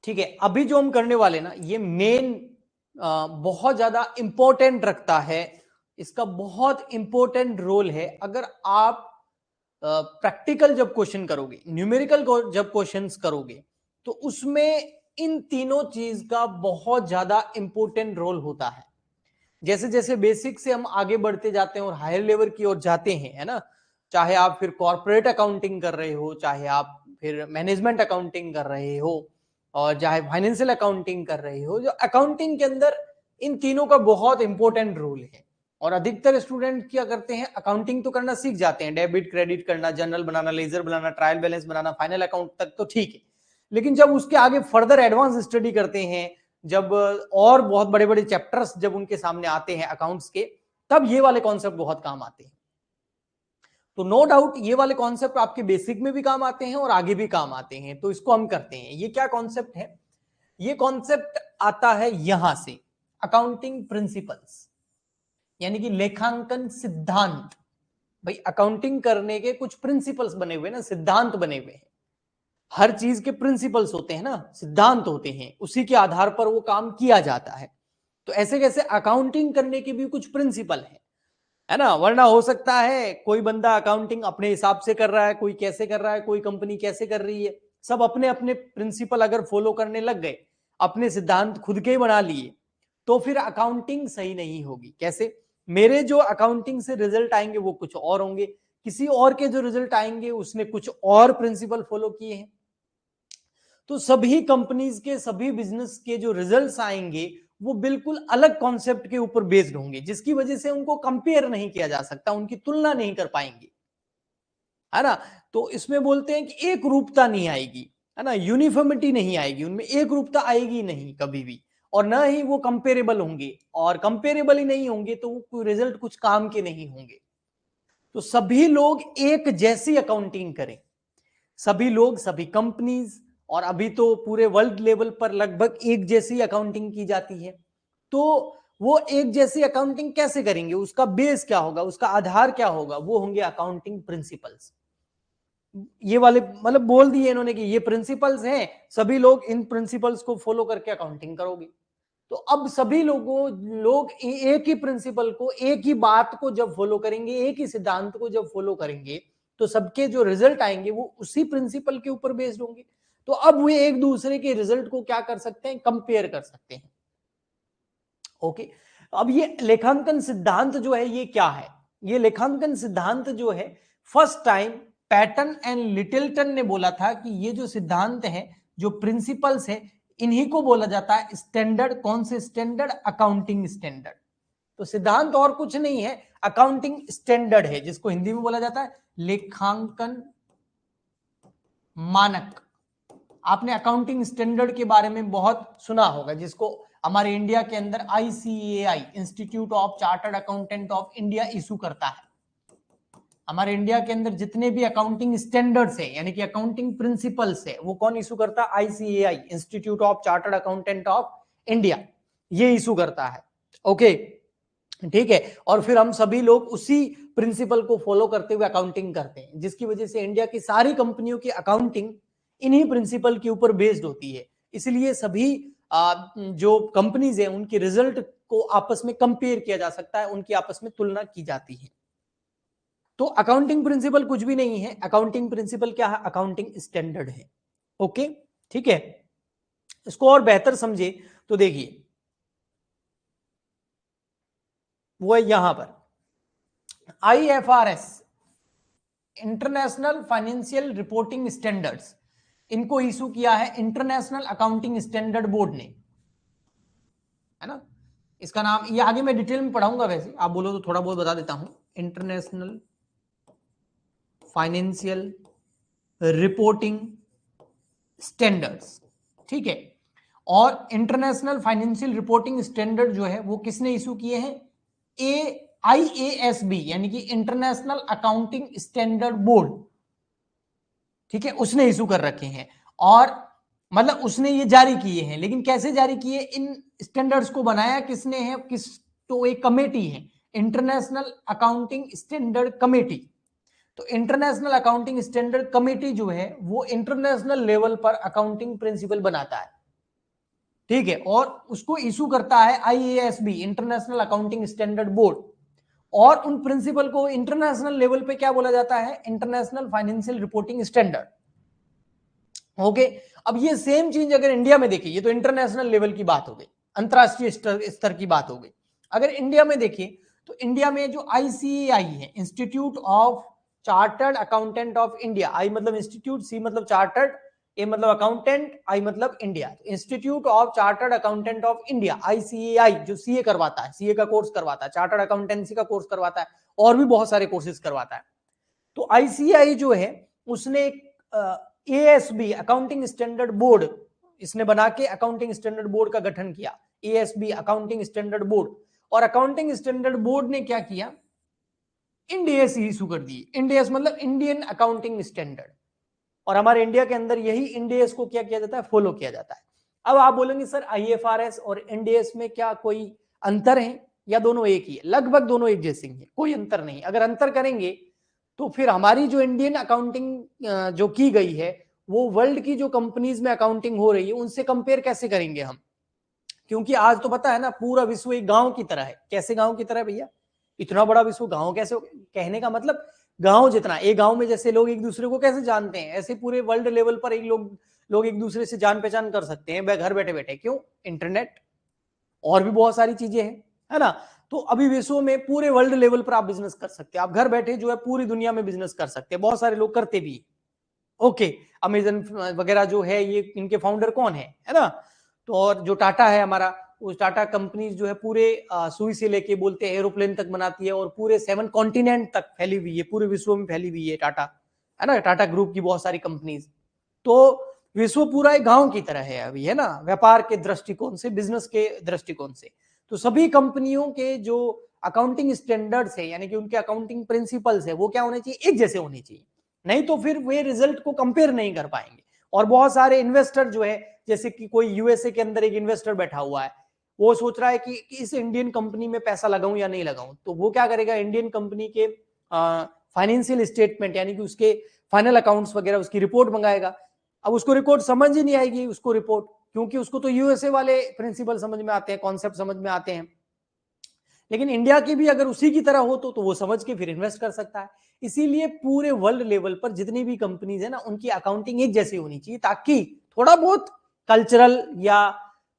ठीक है, अभी जो हम करने वाले ना ये मेन बहुत ज्यादा इंपॉर्टेंट रखता है, इसका बहुत इंपॉर्टेंट रोल है। अगर आप प्रैक्टिकल जब क्वेश्चन करोगे, न्यूमेरिकल जब क्वेश्चंस करोगे, तो उसमें इन तीनों चीज का बहुत ज्यादा इंपॉर्टेंट रोल होता है। जैसे जैसे बेसिक से हम आगे बढ़ते जाते हैं और हायर लेवल की ओर जाते हैं, है ना, चाहे आप फिर कॉर्पोरेट अकाउंटिंग कर रहे हो, चाहे आप फिर मैनेजमेंट अकाउंटिंग कर रहे हो, और चाहे फाइनेंशियल अकाउंटिंग कर रहे हो, जो अकाउंटिंग के अंदर इन तीनों का बहुत इंपॉर्टेंट रोल है। और अधिकतर स्टूडेंट क्या करते हैं, अकाउंटिंग तो करना सीख जाते हैं, डेबिट क्रेडिट करना, जर्नल बनाना, लेजर बनाना, ट्रायल बैलेंस बनाना, फाइनल अकाउंट तक तो ठीक है। लेकिन जब उसके आगे फर्दर एडवांस स्टडी करते हैं, जब और बहुत बड़े बड़े चैप्टर्स जब उनके सामने आते हैं अकाउंट्स के, तब ये वाले कॉन्सेप्ट बहुत काम आते हैं। तो नो डाउट ये वाले कॉन्सेप्ट आपके बेसिक में भी काम आते हैं और आगे भी काम आते हैं, तो इसको हम करते हैं। ये क्या कॉन्सेप्ट है, ये कॉन्सेप्ट आता है यहां से, अकाउंटिंग प्रिंसिपल्स, यानी कि लेखांकन सिद्धांत। भाई अकाउंटिंग करने के कुछ प्रिंसिपल्स बने हुए ना, सिद्धांत बने हुए हैं। हर चीज के प्रिंसिपल्स होते हैं ना, सिद्धांत होते हैं, उसी के आधार पर वो काम किया जाता है। तो ऐसे कैसे अकाउंटिंग करने के भी कुछ प्रिंसिपल है ना, वरना हो सकता है कोई बंदा अकाउंटिंग अपने हिसाब से कर रहा है, कोई कैसे कर रहा है, कोई कंपनी कैसे कर रही है, सब अपने अपने प्रिंसिपल अगर फॉलो करने लग गए, अपने सिद्धांत खुद के ही बना लिए, तो फिर अकाउंटिंग सही नहीं होगी। कैसे, मेरे जो अकाउंटिंग से रिजल्ट आएंगे वो कुछ और होंगे, किसी और के जो रिजल्ट आएंगे उसने कुछ और प्रिंसिपल फॉलो किए हैं। तो सभी कंपनीज के, सभी बिजनेस के जो रिजल्ट्स आएंगे वो बिल्कुल अलग कॉन्सेप्ट के ऊपर बेस्ड होंगे, जिसकी वजह से उनको कंपेयर नहीं किया जा सकता, उनकी तुलना नहीं कर पाएंगे, है ना। तो इसमें बोलते हैं कि एक रूपता नहीं आएगी, है ना, यूनिफॉर्मिटी नहीं आएगी, उनमें एक रूपता आएगी नहीं कभी भी, और ना ही वो कंपेरेबल होंगे, और कंपेरेबल ही नहीं होंगे तो वो रिजल्ट कुछ काम के नहीं होंगे। तो सभी लोग एक जैसी अकाउंटिंग करें, सभी लोग, सभी कंपनीज, और अभी तो पूरे वर्ल्ड लेवल पर लगभग एक जैसी अकाउंटिंग की जाती है। तो वो एक जैसी अकाउंटिंग कैसे करेंगे, उसका बेस क्या होगा, उसका आधार क्या होगा, वो होंगे अकाउंटिंग प्रिंसिपल्स। ये वाले मतलब बोल दिए इन्होंने कि ये प्रिंसिपल्स हैं, सभी लोग इन प्रिंसिपल्स को फॉलो करके अकाउंटिंग करोगे। तो अब सभी लोग एक ही प्रिंसिपल को, एक ही बात को जब फॉलो करेंगे, एक ही सिद्धांत को जब फॉलो करेंगे, तो सबके जो रिजल्ट आएंगे वो उसी प्रिंसिपल के ऊपर बेस्ड होंगे। तो अब वे एक दूसरे के रिजल्ट को क्या कर सकते हैं, कंपेयर कर सकते हैं। ओके, अब ये लेखांकन सिद्धांत जो है ये क्या है, ये लेखांकन सिद्धांत जो है फर्स्ट टाइम पैटन एंड लिटिलटन ने बोला था कि ये जो सिद्धांत है, जो प्रिंसिपल्स है, इन्हीं को बोला जाता है स्टैंडर्ड। कौन से स्टैंडर्ड, अकाउंटिंग स्टैंडर्ड। तो सिद्धांत और कुछ नहीं है, अकाउंटिंग स्टैंडर्ड है, जिसको हिंदी में बोला जाता है लेखांकन मानक। आपने अकाउंटिंग स्टैंडर्ड के बारे में बहुत सुना होगा, जिसको हमारे इंडिया के अंदर ICAI, institute of chartered accountant of India, issue करता है। हमारे इंडिया के अंदर जितने भी अकाउंटिंग स्टैंडर्ड्स है, यानी कि अकाउंटिंग प्रिंसिपल्स है, वो कौन इशू करता है, ICAI, institute of chartered accountant of India, ये इशू करता है। ओके, ठीक है। और फिर हम सभी लोग उसी प्रिंसिपल को फॉलो करते हुए अकाउंटिंग करते हैं, जिसकी वजह से इंडिया की सारी कंपनियों की अकाउंटिंग इन्हीं प्रिंसिपल के ऊपर बेस्ड होती है। इसलिए सभी जो कंपनीज है उनके रिजल्ट को आपस में कंपेयर किया जा सकता है, उनकी आपस में तुलना की जाती है। तो अकाउंटिंग प्रिंसिपल कुछ भी नहीं है, अकाउंटिंग प्रिंसिपल क्या है, अकाउंटिंग स्टैंडर्ड है। ओके, ठीक है। इसको और बेहतर समझे तो देखिए, वो है यहां पर IFRS, international financial reporting standards, इनको इशू किया है इंटरनेशनल अकाउंटिंग स्टैंडर्ड बोर्ड ने, है ना। इसका नाम, ये आगे मैं डिटेल में पढ़ाऊंगा, वैसे आप बोलो तो थोड़ा बहुत बता देता हूं। इंटरनेशनल फाइनेंशियल रिपोर्टिंग स्टैंडर्ड्स, ठीक है। और इंटरनेशनल फाइनेंशियल रिपोर्टिंग स्टैंडर्ड जो है वो किसने इशू किए हैं, IASB, यानी कि इंटरनेशनल अकाउंटिंग स्टैंडर्ड बोर्ड, ठीक है, उसने इशू कर रखे हैं। और मतलब उसने ये जारी किए हैं, लेकिन कैसे जारी किए, इन स्टैंडर्ड्स को बनाया किसने है, किस, तो एक कमेटी है, इंटरनेशनल अकाउंटिंग स्टैंडर्ड कमेटी। तो इंटरनेशनल अकाउंटिंग स्टैंडर्ड कमेटी जो है वो इंटरनेशनल लेवल पर अकाउंटिंग प्रिंसिपल बनाता है। ठीक है, और उसको इशू करता है IASB, international accounting standard board, और उन प्रिंसिपल को इंटरनेशनल लेवल पे क्या बोला जाता है, international financial reporting standard. Okay, अब ये सेम चीज अगर इंडिया में देखिए, ये तो इंटरनेशनल लेवल की बात हो गई, अंतरराष्ट्रीय स्तर की बात हो गई। अगर इंडिया में देखिए तो इंडिया में जो ICAI है, institute of chartered accountant of India, I मतलब इंस्टीट्यूट, सी मतलब चार्टर्ड, ए मतलब अकाउंटेंट, आई मतलब India, institute of chartered accountant of India ICAI, जो CA करवाता है, CA का कोर्स करवाता है, चार्टर्ड अकाउंटेंसी का कोर्स करवाता है, और भी बहुत सारे कोर्सेज करवाता है। तो ICAI जो है उसने ASB अकाउंटिंग स्टैंडर्ड बोर्ड इसने बना के अकाउंटिंग स्टैंडर्ड बोर्ड का गठन किया, ASB अकाउंटिंग स्टैंडर्ड बोर्ड। और अकाउंटिंग स्टैंडर्ड बोर्ड ने क्या किया, इंडियस इशू कर दी। इंडियस मतलब इंडियन अकाउंटिंग स्टैंडर्ड, और हमारे इंडिया के अंदर यही इंडियस को क्या किया जाता है, फॉलो किया जाता है। अब आप बोलेंगे सर IFRS और इंडियस में क्या कोई अंतर है, या दोनों एक ही है? लगभग दोनों एक जैसे ही है, कोई अंतर नहीं। अगर अंतर करेंगे तो फिर हमारी जो इंडियन अकाउंटिंग जो की गई है वो वर्ल्ड की जो कंपनीज में अकाउंटिंग हो रही है उनसे कंपेयर कैसे करेंगे हम? क्योंकि आज तो पता है ना, पूरा विश्व एक गांव की तरह है। कैसे गांव की तरह भैया? इतना बड़ा विश्व गांव कैसे हो? कहने का मतलब गांव जितना, एक गांव में जैसे लोग एक दूसरे को कैसे जानते हैं, ऐसे पूरे वर्ल्ड लेवल पर एक लोग एक दूसरे से जान पहचान कर सकते हैं घर बैठे बैठे। क्यों? इंटरनेट, और भी बहुत सारी चीजें हैं, है ना। तो अभी विश्व में पूरे वर्ल्ड लेवल पर आप बिजनेस कर सकते हैं, आप घर बैठे जो है पूरी दुनिया में बिजनेस कर सकते हैं, बहुत सारे लोग करते भी। ओके, अमेजन वगैरह जो है ये इनके फाउंडर कौन है ना। तो और जो टाटा है हमारा, उस टाटा कंपनी जो है पूरे सुई से लेके बोलते हैं एरोप्लेन तक बनाती है, और पूरे 7 कॉन्टिनेंट तक फैली हुई है, पूरे विश्व में फैली हुई है टाटा, है ना। टाटा ग्रुप की बहुत सारी कंपनीज। तो विश्व पूरा एक गांव की तरह है अभी, है ना, व्यापार के दृष्टिकोण से, बिजनेस के दृष्टिकोण से। तो सभी कंपनियों के जो अकाउंटिंग स्टैंडर्ड्स है, यानी कि उनके अकाउंटिंग प्रिंसिपल्स है, वो क्या होने चाहिए, एक जैसे होने चाहिए, नहीं तो फिर वे रिजल्ट को कंपेयर नहीं कर पाएंगे। और बहुत सारे इन्वेस्टर जो है, जैसे कि कोई USA के अंदर एक इन्वेस्टर बैठा हुआ है, वो सोच रहा है कि इस इंडियन कंपनी में पैसा लगाऊं या नहीं लगाऊं, तो वो क्या करेगा, इंडियन कंपनी के फाइनेंशियल स्टेटमेंट यानी कि उसके फाइनल अकाउंट्स वगैरह, उसकी रिपोर्ट मंगाएगा। अब उसको रिपोर्ट समझ ही नहीं आएगी उसको रिपोर्ट, क्योंकि उसको तो USA वाले प्रिंसिपल समझ में आते हैं, कॉन्सेप्ट समझ में आते हैं। लेकिन इंडिया की भी अगर उसी की तरह हो तो वो समझ के फिर इन्वेस्ट कर सकता है। इसीलिए पूरे वर्ल्ड लेवल पर जितनी भी कंपनीज है ना, उनकी अकाउंटिंग एक जैसी होनी चाहिए, ताकि थोड़ा बहुत कल्चरल या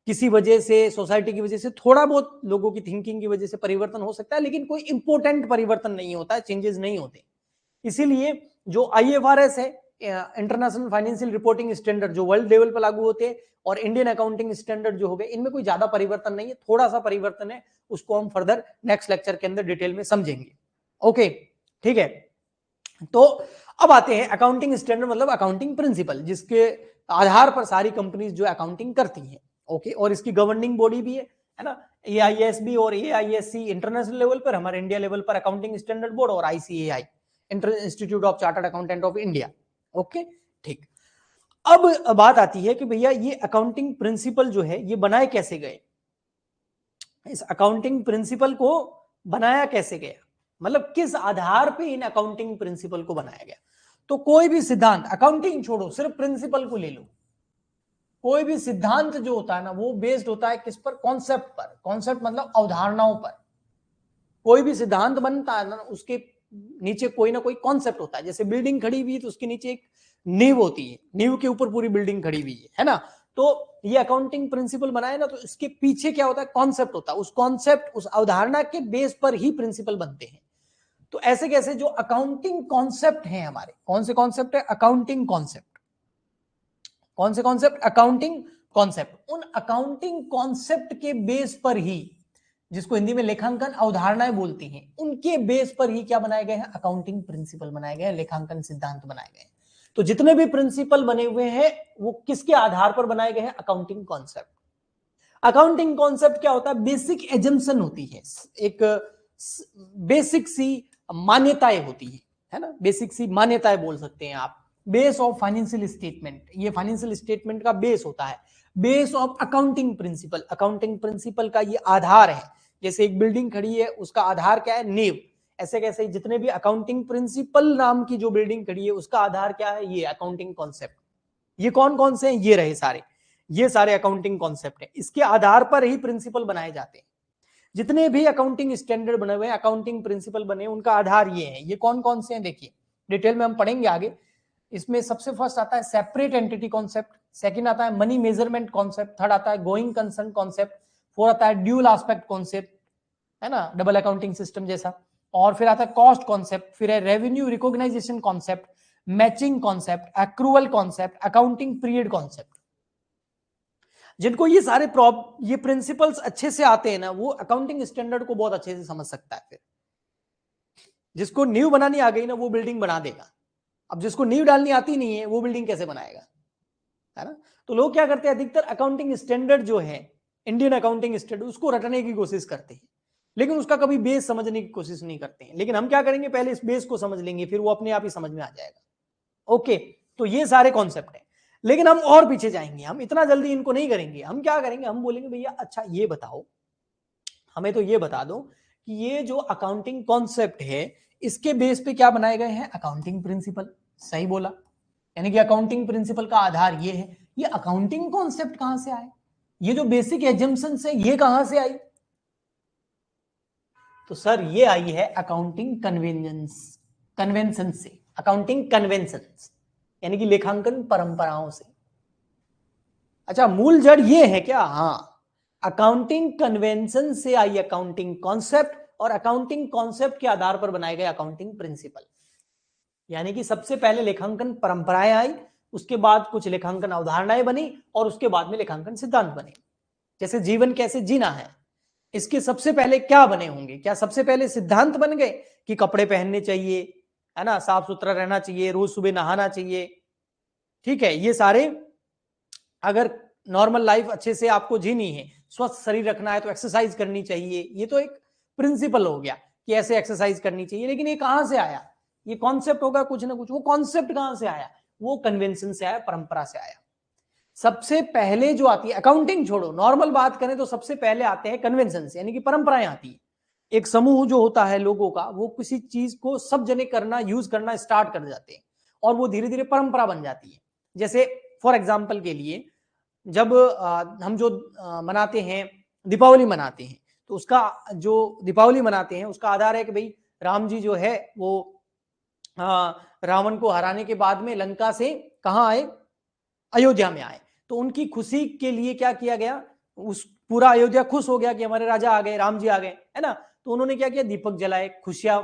किसी वजह से, सोसाइटी की वजह से, थोड़ा बहुत लोगों की थिंकिंग की वजह से परिवर्तन हो सकता है, लेकिन कोई इंपॉर्टेंट परिवर्तन नहीं होता है, चेंजेस नहीं होते। इसीलिए जो IFRS है, इंटरनेशनल फाइनेंशियल रिपोर्टिंग स्टैंडर्ड, जो वर्ल्ड लेवल पर लागू होते हैं, और इंडियन अकाउंटिंग स्टैंडर्ड जो हो गए, इनमें कोई ज्यादा परिवर्तन नहीं है, थोड़ा सा परिवर्तन है, उसको हम फर्दर नेक्स्ट लेक्चर के अंदर डिटेल में समझेंगे। ओके, ठीक है। तो अब आते हैं अकाउंटिंग स्टैंडर्ड मतलब अकाउंटिंग प्रिंसिपल, जिसके आधार पर सारी कंपनीज जो अकाउंटिंग करती हैं। ओके, और इसकी गवर्निंग बॉडी भी है ना, AISB और AISC इंटरनेशनल लेवल पर, हमारे इंडिया लेवल पर अकाउंटिंग स्टैंडर्ड बोर्ड, और ICAI institute of chartered accountant of India. Okay, ठीक। अब बात आती है कि भैया ये अकाउंटिंग प्रिंसिपल जो है ये बनाए कैसे गए, इस अकाउंटिंग प्रिंसिपल को बनाया कैसे गया, मतलब किस आधार पे इन अकाउंटिंग प्रिंसिपल को बनाया गया। तो कोई भी सिद्धांत, अकाउंटिंग छोड़ो, सिर्फ प्रिंसिपल को ले लो, कोई भी सिद्धांत जो होता है ना वो बेस्ड होता है किस पर, कॉन्सेप्ट पर। कॉन्सेप्ट मतलब अवधारणाओं पर। कोई भी सिद्धांत बनता है ना, उसके नीचे कोई ना कोई कॉन्सेप्ट होता है। जैसे बिल्डिंग खड़ी हुई है तो उसके नीचे एक नींव होती है, नींव के ऊपर पूरी बिल्डिंग खड़ी हुई है ना। तो ये अकाउंटिंग प्रिंसिपल बनाए ना, तो इसके पीछे क्या होता है, कॉन्सेप्ट होता है। उस कॉन्सेप्ट, उस अवधारणा के बेस पर ही प्रिंसिपल बनते हैं। तो ऐसे कैसे, जो अकाउंटिंग कॉन्सेप्ट है हमारे, कौन से कॉन्सेप्ट है, अकाउंटिंग कॉन्सेप्ट। कौन से कॉन्सेप्ट, अकाउंटिंग कॉन्सेप्ट। उन अकाउंटिंग कॉन्सेप्ट के बेस पर ही, जिसको हिंदी में लेखांकन अवधारणाएं बोलती हैं, उनके बेस पर ही क्या बनाए गए हैं, अकाउंटिंग प्रिंसिपल बनाए गए हैं, लेखांकन सिद्धांत बनाए गए हैं। तो जितने भी प्रिंसिपल बने हुए हैं वो किसके आधार पर बनाए गए हैं, अकाउंटिंग कॉन्सेप्ट। अकाउंटिंग कॉन्सेप्ट क्या होता है, बेसिक एजम्पशन होती है, एक बेसिक सी मान्यताएं होती है ना, बेसिक सी मान्यताएं बोल सकते हैं आप। बेस ऑफ फाइनेंशियल स्टेटमेंट, ये फाइनेंशियल स्टेटमेंट का बेस होता है। Base of accounting principle, accounting principle का ये आधार है। जैसे एक बिल्डिंग खड़ी है, उसका आधार क्या है, नींव। ऐसे कैसे जितने भी अकाउंटिंग प्रिंसिपल नाम की जो बिल्डिंग खड़ी है उसका आधार क्या है, ये अकाउंटिंग कॉन्सेप्ट। ये कौन कौन से हैं, ये रहे सारे। ये सारे अकाउंटिंग कॉन्सेप्ट है, इसके आधार पर ही प्रिंसिपल बनाए जाते हैं। जितने भी अकाउंटिंग स्टैंडर्ड बने हुए हैं, अकाउंटिंग प्रिंसिपल बने, उनका आधार ये है। ये कौन कौन से हैं देखिए, डिटेल में हम पढ़ेंगे आगे। इसमें सबसे फर्स्ट आता है सेपरेट एंटिटी कॉन्सेप्ट, सेकंड आता है मनी मेजरमेंट कॉन्सेप्ट, थर्ड आता है गोइंग कंसर्न कॉन्सेप्ट, फोर्थ आता है ड्यूल एस्पेक्ट कॉन्सेप्ट, है ना, डबल अकाउंटिंग सिस्टम जैसा, और फिर आता है कॉस्ट कॉन्सेप्ट, फिर है revenue recognisation concept, matching concept, accrual concept, accounting period concept. जिनको ये सारे ये प्रिंसिपल्स अच्छे से आते हैं ना, वो अकाउंटिंग स्टैंडर्ड को बहुत अच्छे से समझ सकता है। फिर जिसको नींव बनानी आ गई ना, वो बिल्डिंग बना देगा। अब जिसको नींव डालनी आती नहीं है, वो बिल्डिंग कैसे बनाएगा, है ना। तो लोग क्या करते हैं, अधिकतर अकाउंटिंग स्टैंडर्ड जो है, इंडियन अकाउंटिंग स्टैंडर्ड, उसको रटने की कोशिश करते हैं, लेकिन उसका कभी बेस समझने की कोशिश नहीं करते हैं। लेकिन हम क्या करेंगे, पहले इस बेस को समझ लेंगे, फिर वो अपने आप ही समझ में आ जाएगा। ओके, तो ये सारे कॉन्सेप्ट है, लेकिन हम और पीछे जाएंगे, हम इतना जल्दी इनको नहीं करेंगे। हम क्या करेंगे, हम बोलेंगे भैया अच्छा ये बताओ, हमें तो ये बता दो कि ये जो अकाउंटिंग कॉन्सेप्ट है, इसके बेस पे क्या बनाए गए हैं, अकाउंटिंग प्रिंसिपल। सही बोला, यानी कि अकाउंटिंग प्रिंसिपल का आधार ये है। ये अकाउंटिंग कॉन्सेप्ट कहां से आए, ये जो बेसिक एजम्पशंस है, ये कहां से आई? तो सर ये आई है अकाउंटिंग कन्वेंशन से, अकाउंटिंग कन्वेंशन यानी कि लेखांकन परंपराओं से। अच्छा, मूल जड़ ये है क्या? हाँ, अकाउंटिंग कन्वेंशन से आई अकाउंटिंग कॉन्सेप्ट, और अकाउंटिंग कॉन्सेप्ट के आधार पर बनाए गए अकाउंटिंग प्रिंसिपल। यानी कि सबसे पहले लेखांकन परंपराएं आई, उसके बाद कुछ लेखांकन अवधारणाएं बनी, और उसके बाद में लेखांकन सिद्धांत बने। जैसे जीवन कैसे जीना है, इसके सबसे पहले क्या बने होंगे? क्या सबसे पहले सिद्धांत बन गए कि कपड़े पहनने चाहिए, है ना, साफ सुथरा रहना चाहिए, रोज सुबह नहाना चाहिए, ठीक है, ये सारे, अगर नॉर्मल लाइफ अच्छे से आपको जीनी है, स्वस्थ शरीर रखना है, तो एक्सरसाइज करनी चाहिए, ये तो एक प्रिंसिपल हो गया कि ऐसे एक्सरसाइज करनी चाहिए। लेकिन ये कहां से आया? ये कॉन्सेप्ट होगा कुछ ना कुछ, वो कॉन्सेप्ट कहां से आया? वो कन्वेंशन से आया, परंपरा से आया। सबसे पहले जो आती है, अकाउंटिंग छोड़ो, नॉर्मल बात करें तो सबसे पहले आते हैं कन्वेंशन यानी कि परंपराएं आती है। एक समूह जो होता है लोगों का, वो किसी चीज को सब जने करना, यूज करना स्टार्ट कर जाते हैं, और वो धीरे धीरे परंपरा बन जाती है। जैसे फॉर एग्जाम्पल के लिए, जब हम जो मनाते हैं, दीपावली मनाते हैं, तो उसका जो दीपावली मनाते हैं उसका आधार है कि भाई राम जी जो है वो रावण को हराने के बाद में लंका से कहां आए, अयोध्या में आए। तो उनकी खुशी के लिए क्या किया गया, उस पूरा अयोध्या खुश हो गया कि हमारे राजा आ गए, राम जी आ गए, है ना। तो उन्होंने क्या किया, दीपक जलाए, खुशियां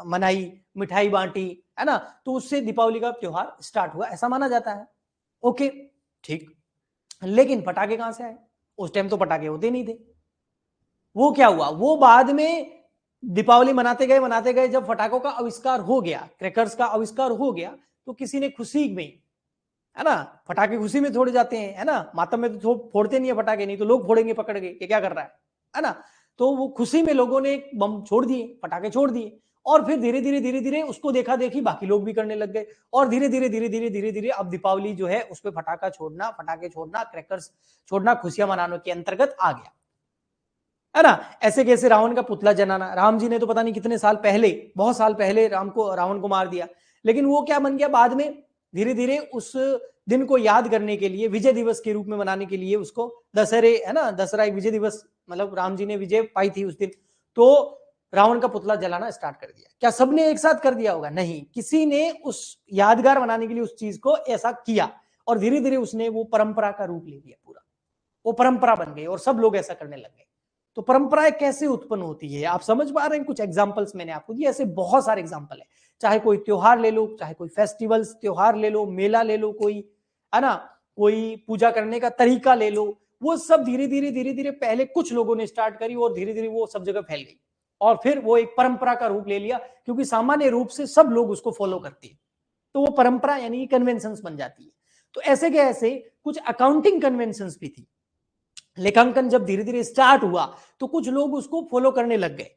मनाई, मिठाई बांटी, है ना। तो उससे दीपावली का त्योहार स्टार्ट हुआ, ऐसा माना जाता है। ओके, ठीक। लेकिन पटाखे कहां से आए? उस टाइम तो पटाखे होते नहीं थे। वो क्या हुआ, वो बाद में दीपावली मनाते गए, जब पटाखों का आविष्कार हो गया, क्रैकर्स का आविष्कार हो गया, तो किसी ने खुशी में, है ना, पटाखे खुशी में छोड़े जाते हैं, है ना, मातम में तो फोड़ते नहीं है पटाखे, नहीं तो लोग फोड़ेंगे पकड़ के, ये क्या कर रहा है ना। तो वो खुशी में लोगों ने बम छोड़ दिए, पटाखे छोड़ दिए, और फिर धीरे धीरे उसको देखा देखी बाकी लोग भी करने लग गए, और धीरे धीरे अब दीपावली जो है उस पर पटाखा छोड़ना, पटाखे छोड़ना, क्रैकर्स छोड़ना खुशियां मनाने के अंतर्गत आ गया, है ना। ऐसे कैसे रावण का पुतला जलाना, राम जी ने तो पता नहीं कितने साल पहले, बहुत साल पहले रावण को मार दिया, लेकिन वो क्या बन गया बाद में, धीरे धीरे उस दिन को याद करने के लिए, विजय दिवस के रूप में मनाने के लिए, उसको दशहरे, है ना, दशहरा एक विजय दिवस, मतलब राम जी ने विजय पाई थी उस दिन, तो रावण का पुतला जलाना स्टार्ट कर दिया। क्या सबने एक साथ कर दिया होगा? नहीं, किसी ने उस यादगार बनाने के लिए उस चीज को ऐसा किया, और धीरे धीरे उसने वो परंपरा का रूप ले लिया, पूरा वो परंपरा बन गई, और सब लोग ऐसा करने लग गए। तो परंपराएं कैसे उत्पन्न होती है, आप समझ पा रहे हैं? कुछ एग्जांपल्स मैंने आपको दिए, ऐसे बहुत सारे एग्जांपल है। चाहे कोई त्योहार ले लो, चाहे कोई फेस्टिवल्स त्योहार ले लो, मेला ले लो, कोई, है ना, कोई पूजा करने का तरीका ले लो, वो सब धीरे धीरे पहले कुछ लोगों ने स्टार्ट करी, और धीरे धीरे वो सब जगह फैल गई, और फिर वो एक परंपरा का रूप ले लिया, क्योंकि सामान्य रूप से सब लोग उसको फॉलो करते हैं, तो वो परंपरा यानी कन्वेंशंस बन जाती है। तो ऐसे के ऐसे कुछ अकाउंटिंग कन्वेंशंस भी थी। लेखांकन जब धीरे धीरे स्टार्ट हुआ, तो कुछ लोग उसको फॉलो करने लग गए,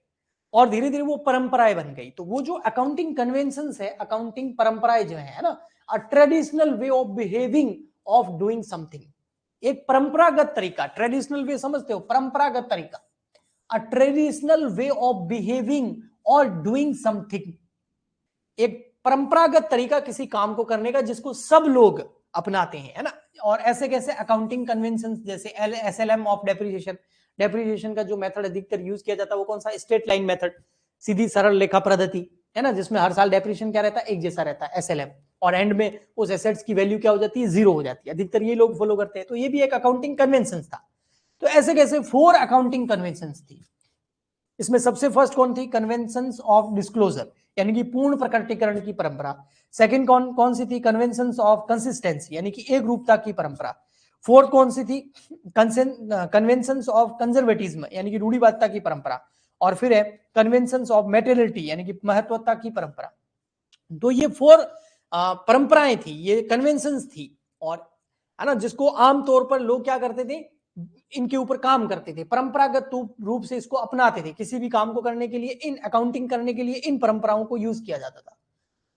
और धीरे धीरे वो परंपराएं बन गई। तो वो जो अकाउंटिंग कन्वेंशंस है, अकाउंटिंग परंपराएं जो है ना, a traditional way of behaving, of doing something, एक परंपरागत तरीका, ट्रेडिशनल वे समझते हो, परंपरागत तरीका, a traditional way of behaving और डूइंग समथिंग, एक परंपरागत तरीका किसी काम को करने का, जिसको सब लोग अपनाते हैं, है ना, और ऐसे कैसे अकाउंटिंग कन्वेंशन जैसे SLM ऑफ डेप्रिसिएशन का जो मेथड अधिकतर यूज किया जाता है वो कौन सा, स्ट्रेट लाइन मेथड, सीधी सरल रेखा पद्धति है ना, जिसमें हर साल डेप्रिसिएशन क्या रहता है, एक जैसा रहता है SLM, और एंड में उस एसेट्स की वैल्यू क्या हो जाती है, जीरो हो जाती है, अधिकतर ये लोग फॉलो करते हैं। तो ये भी एक अकाउंटिंग कन्वेंशन था। तो ऐसे कैसे 4 अकाउंटिंग कन्वेंशन थी। इसमें सबसे फर्स्ट कौन थी, कन्वेंशंस ऑफ डिस्क्लोजर, यानी कि पूर्ण प्रकटीकरण की परंपरा। सेकंड कौन सी थी, कन्वेंशंस ऑफ कंसिस्टेंसी, यानी कि एक रूपता की परंपरा। फोर्थ कौन सी थी, कन्वेंशंस ऑफ कंजर्वेटिज्म, यानी कि रूढ़िवादिता की परंपरा। और फिर है कन्वेंशंस ऑफ मेटेरियलिटी, यानी कि महत्वता की परंपरा। तो ये 4 परंपराएं थी, ये कन्वेंशंस थी, और है ना, जिसको आमतौर पर लोग क्या करते थे, इनके ऊपर काम करते थे, परंपरागत रूप से इसको अपनाते थे। किसी भी काम को करने के लिए, इन अकाउंटिंग करने के लिए इन परंपराओं को यूज किया जाता था।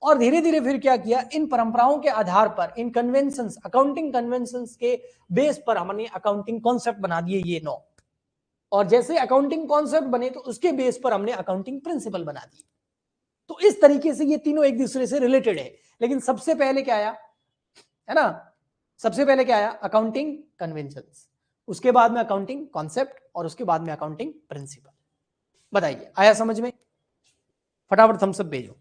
और धीरे धीरे फिर क्या किया, इन परंपराओं के आधार पर, इन कन्वेंशंस, अकाउंटिंग कन्वेंशंस के बेस पर हमने अकाउंटिंग कॉन्सेप्ट बना दिए ये 9। और जैसे अकाउंटिंग कॉन्सेप्ट बने तो उसके बेस पर हमने अकाउंटिंग प्रिंसिपल बना दिए। तो इस तरीके से ये तीनों एक दूसरे से रिलेटेड है। लेकिन सबसे पहले क्या आया, है ना, सबसे पहले क्या आया, अकाउंटिंग कन्वेंशंस, उसके बाद में अकाउंटिंग कॉन्सेप्ट, और उसके बाद में अकाउंटिंग प्रिंसिपल। बताइए आया समझ में? फटाफट थम्स अप भेजो।